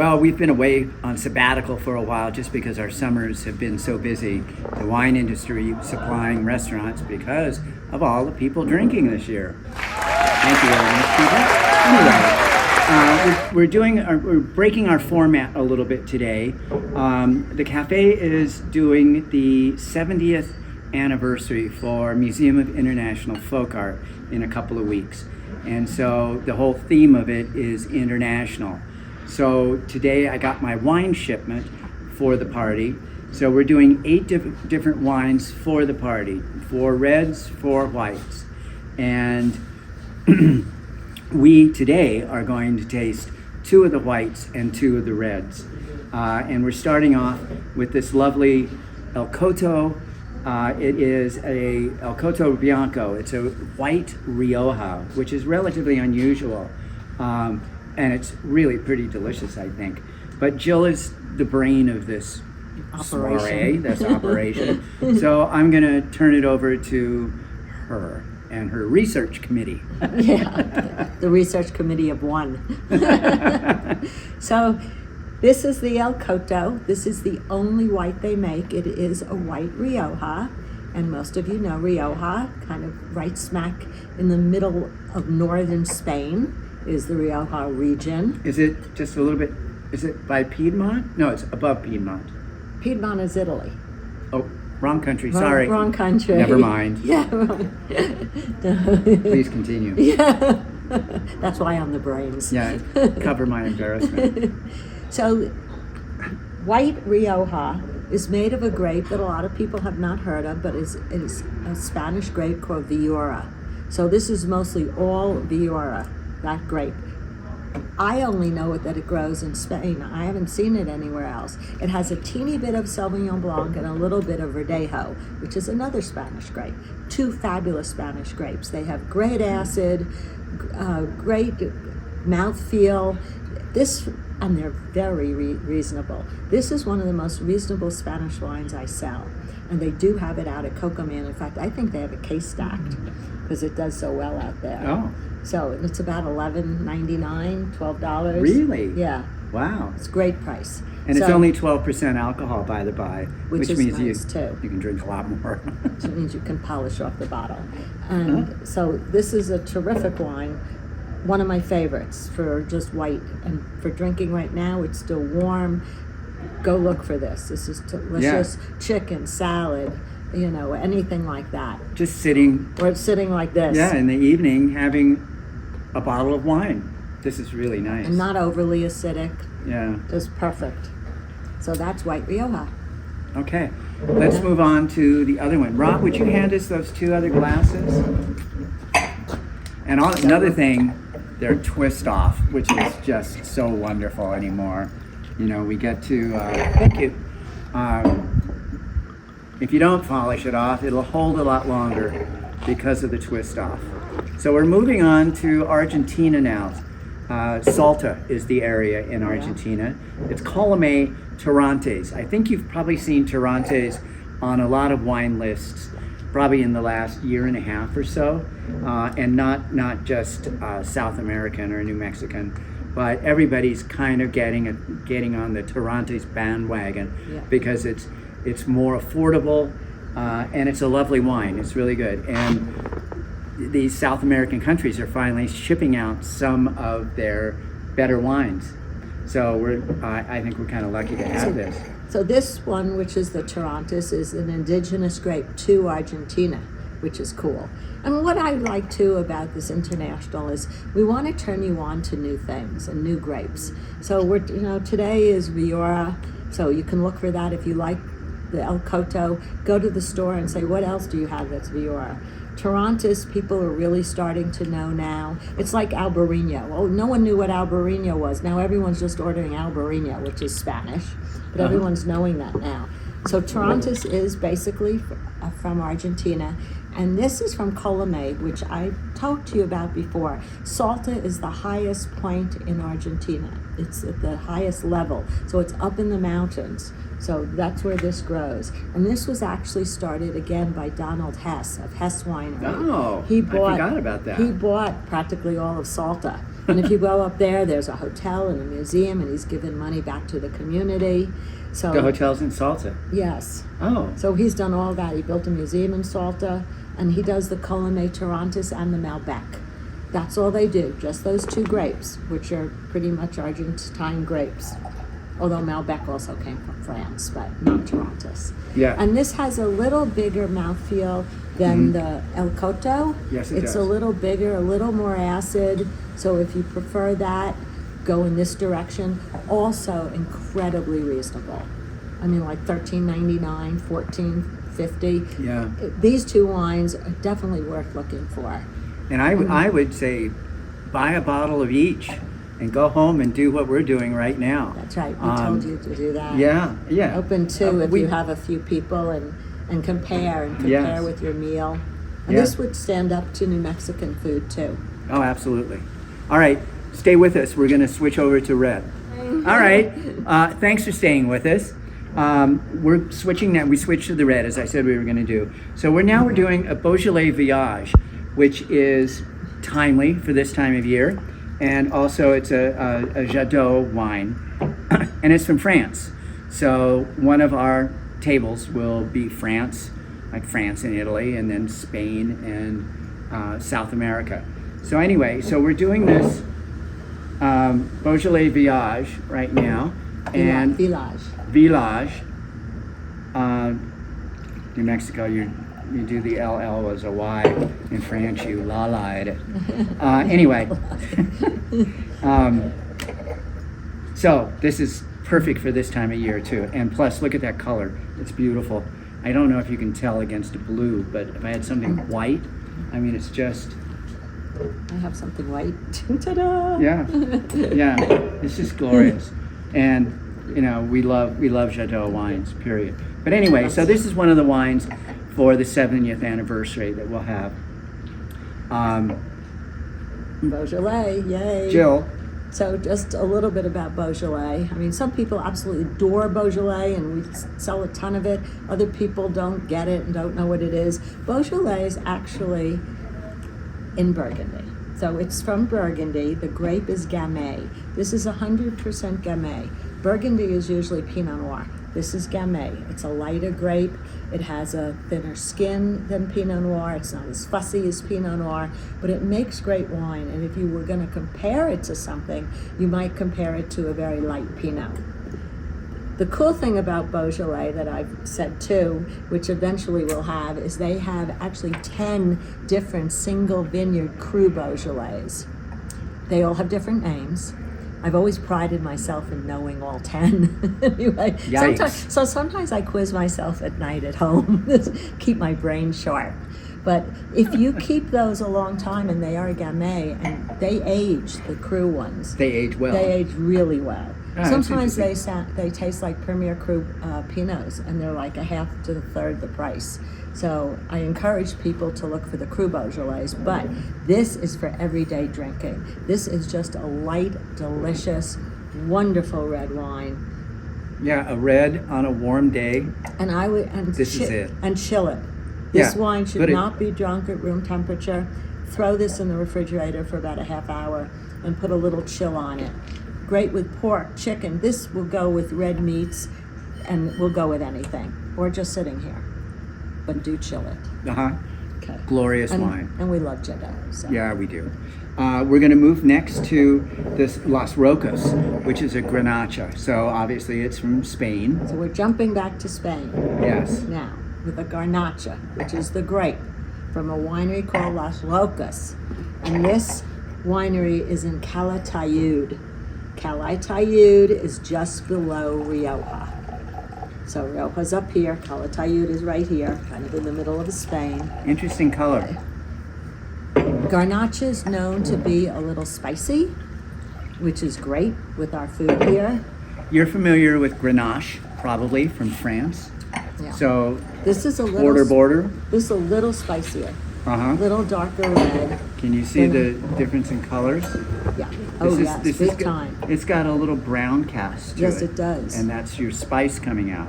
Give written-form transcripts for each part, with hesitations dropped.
Well, we've been away on sabbatical for a while just because our summers have been so busy. The wine industry supplying restaurants because of all the people drinking this year. Thank you very much, people. Anyway, we're breaking our format a little bit today. The cafe is doing the 70th anniversary for Museum of International Folk Art in a couple of weeks. And so the whole theme of it is international. So today I got my wine shipment for the party. So we're doing 8 different wines for the party, 4 reds, 4 whites. And we today are going to taste 2 of the whites and 2 of the reds. And we're starting off with this lovely El Coto. It is a El Coto Bianco. It's a white Rioja, which is relatively unusual. And it's really pretty delicious, I think. But Jill is the brain of this operation. So I'm going to turn it over to her and her research committee. Yeah, the research committee of one. So this is the El Coto. This is the only white they make. It is a white Rioja. And most of you know Rioja, kind of right smack in the middle of northern Spain is the Rioja region. Is it just a little bit, is it by Piedmont? No, it's above Piedmont. Piedmont is Italy. Oh, wrong country, sorry. Wrong country. Never mind. Yeah. Please continue. Yeah. That's why I'm the brains. Yeah, cover my embarrassment. So, white Rioja is made of a grape that a lot of people have not heard of, but is a Spanish grape called Viura. So this is mostly all Viura, that grape. I only know that it grows in Spain. I haven't seen it anywhere else. It has a teeny bit of Sauvignon Blanc and a little bit of Verdejo, which is another Spanish grape. 2 fabulous Spanish grapes. They have great acid, great mouthfeel. And they're very reasonable. This is one of the most reasonable Spanish wines I sell. And they do have it out at Cocoman. In fact, I think they have a case stacked because it does so well out there. Oh. So it's about $11.99, $12. Really? Yeah. Wow. It's a great price. And it's only 12% alcohol, by the by. Which is means nice, too. You can drink a lot more. Which means you can polish off the bottle. And so this is a terrific wine. One of my favorites for just white. And for drinking right now, it's still warm. Go look for this. This is delicious. Yeah. Chicken, salad, anything like that. Just sitting. Or sitting like this. Yeah, in the evening having a bottle of wine. This is really nice. And not overly acidic. Yeah. Just perfect. So that's white Rioja. Okay. Let's move on to the other one. Rob, would you hand us those 2 other glasses? And another thing, they're twist off, which is just so wonderful anymore. We get to, thank you. If you don't polish it off, it'll hold a lot longer because of the twist off. So we're moving on to Argentina now. Salta is the area in Argentina. It's Colomé Torrontés. I think you've probably seen Torrontés on a lot of wine lists, probably in the last year and a half or so, and not just South American or New Mexican, but everybody's kind of getting on the Torrontés bandwagon because it's more affordable and it's a lovely wine. It's really good. And these South American countries are finally shipping out some of their better wines. So I think we're kind of lucky to have this. So this one, which is the Torrontés, is an indigenous grape to Argentina, which is cool. And what I like too about this international is we want to turn you on to new things and new grapes. So today is Viura, so you can look for that if you like the El Coto. Go to the store and say, what else do you have that's Viura? Torrontés, people are really starting to know now. It's like Albarino. Oh, no one knew what Albarino was. Now everyone's just ordering Albarino, which is Spanish, but everyone's knowing that now. So Torrontés is basically from Argentina, and this is from Colomé, which I talked to you about before. Salta is the highest point in Argentina. It's at the highest level, so it's up in the mountains. So that's where this grows. And this was actually started again by Donald Hess of Hess Winery. Oh, I forgot about that. He bought practically all of Salta. And if you go up there, there's a hotel and a museum, and he's given money back to the community. So The hotel's in Salta. yes, Oh, so he's done all that. He built a museum in Salta, and he does the Colonnade Tarantis and the Malbec. That's all they do, just those two grapes, which are pretty much Argentine grapes. Although Malbec also came from France, but not Tarantis. yeah. And this has a little bigger mouthfeel than the El Coto. Yes, it It's does. a little bigger, a little more acid. So if you prefer that, go in this direction. Also incredibly reasonable. I mean, like $13.99, $14.50. Yeah. These two wines are definitely worth looking for. And I would say buy a bottle of each and go home and do what we're doing right now. That's right. We told you to do that. Yeah, yeah. Open two if we- you have a few people and compare Yes. with your meal. And Yeah. this would stand up to New Mexican food too. Oh, absolutely. All right, stay with us. We're going to switch over to red. All right. Thanks for staying with us. We're switching now. We switched to the red, as I said we were going to do. So we're doing a Beaujolais Viage, which is timely for this time of year, and also it's a Jadot wine, and it's from France. So one of our tables will be France, like France and Italy, and then Spain and South America. So anyway, so we're doing this Beaujolais Viage right now, and Village. Village, New Mexico, you do the LL as a Y. In France, you la-la-ed it. Anyway, so this is perfect for this time of year too. And plus, look at that color. It's beautiful. I don't know if you can tell against blue, but if I had something white, I mean, it's just, I have something white. Ta-da! yeah, yeah, it's just glorious. And you know, we love Jadot wines, period. But anyway, so this is one of the wines for the 70th anniversary that we'll have. Beaujolais, yay. Jill, So just a little bit about Beaujolais. I mean, some people absolutely adore Beaujolais and we sell a ton of it. Other people don't get it and don't know what it is. Beaujolais is actually in Burgundy. So it's from Burgundy. The grape is Gamay. This is 100% Gamay. Burgundy is usually Pinot Noir. This is Gamay. It's a lighter grape. It has a thinner skin than Pinot Noir. It's not as fussy as Pinot Noir, but it makes great wine. And if you were going to compare it to something, you might compare it to a very light Pinot. The cool thing about Beaujolais that I've said too, which eventually we'll have, is they have actually 10 different single vineyard cru Beaujolais. They all have different names. I've always prided myself in knowing all 10. Anyway, Yikes. sometimes I quiz myself at night at home, keep my brain sharp. But if you keep those a long time, and they are Gamay, and they age, the cru ones, they age well. they age really well. Ah, that's Sometimes interesting. they taste like Premier Cru Pinots, and they're like a half to a third the price. So I encourage people to look for the Cru Beaujolais, but this is for everyday drinking. This is just a light, delicious, wonderful red wine. Yeah, a red on a warm day. And I would This is it. and chill it. This Yeah, wine should but it- not be drunk at room temperature. Throw this in the refrigerator for about a half hour and put a little chill on it. Great with pork, chicken. This will go with red meats and will go with anything, or just sitting here. But do chill it. Uh-huh. Okay. Glorious And, wine. and we love Jedi. So. Yeah, we do. We're going to move next to this Las Rocas, which is a Grenache. So obviously it's from Spain. So we're jumping back to Spain Yes. now with a Garnacha, which is the grape from a winery called Las Rocas. And this winery is in Calatayud. Calatayud is just below Rioja. So Rioja's up here, Calatayud is right here, kind of in the middle of Spain. Interesting color. Garnacha is known to be a little spicy, which is great with our food here. You're familiar with Grenache, probably from France. Yeah. So This is a little border. This is a little spicier, Uh-huh. little darker red. Can you see the difference in colors? Yeah. Oh yes, big got- time. It's got a little brown cast to Yes, it does. And that's your spice coming out.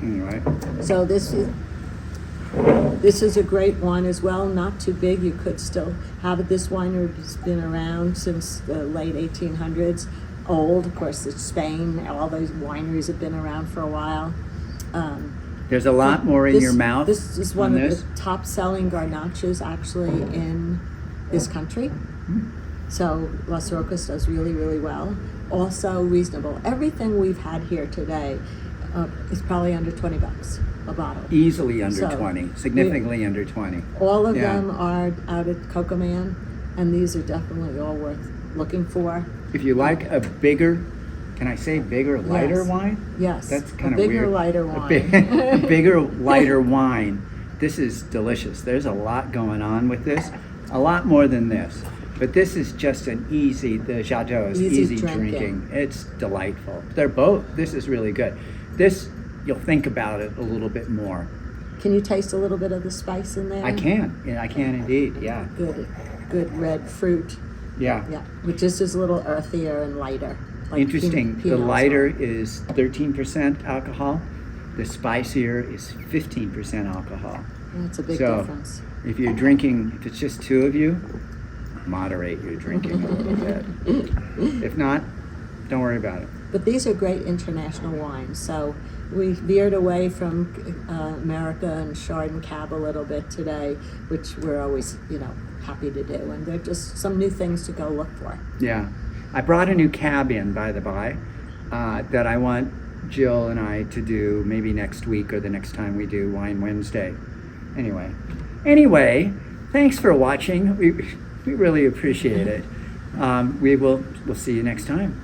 Anyway. So this is This is a great one as well, not too big. You could still have it. This winery has been around since the late 1800s. Old, of course, it's Spain. All those wineries have been around for a while. There's a lot more in your mouth. This is one on of this. the top-selling Garnachas actually in this country. So Las Rocas does really, really well. Also reasonable. Everything we've had here today is probably under $20 a bottle. Easily under So, 20, significantly under 20. All of Yeah. them are out at Coco Man, and these are definitely all worth looking for. If you like a bigger, can I say bigger, lighter Yes. wine? Yes, That's a kind of bigger, weird. lighter A wine. bigger, lighter wine. This is delicious. There's a lot going on with this, a lot more than this. But this is just the Jadot is Easy easy drinking. drinking. It's delightful. They're both, this is really good. This, you'll think about it a little bit more. Can you taste a little bit of the spice in there? I can, yeah, I can indeed, yeah. Good red fruit. Yeah. Yeah, which is just a little earthier and lighter. Like Interesting, the Pinot lighter Noir. is 13% alcohol. The spicier is 15% alcohol. That's a big So, difference. if you're drinking, if it's just two of you, moderate your drinking a little bit. If not, don't worry about it. But these are great international wines. So we veered away from America and Chardonnay Cab a little bit today, which we're always, happy to do. And they're just some new things to go look for. Yeah. I brought a new cab in, by the by, that I want Jill and I to do maybe next week or the next time we do Wine Wednesday. Anyway, thanks for watching. We really appreciate it. We'll see you next time.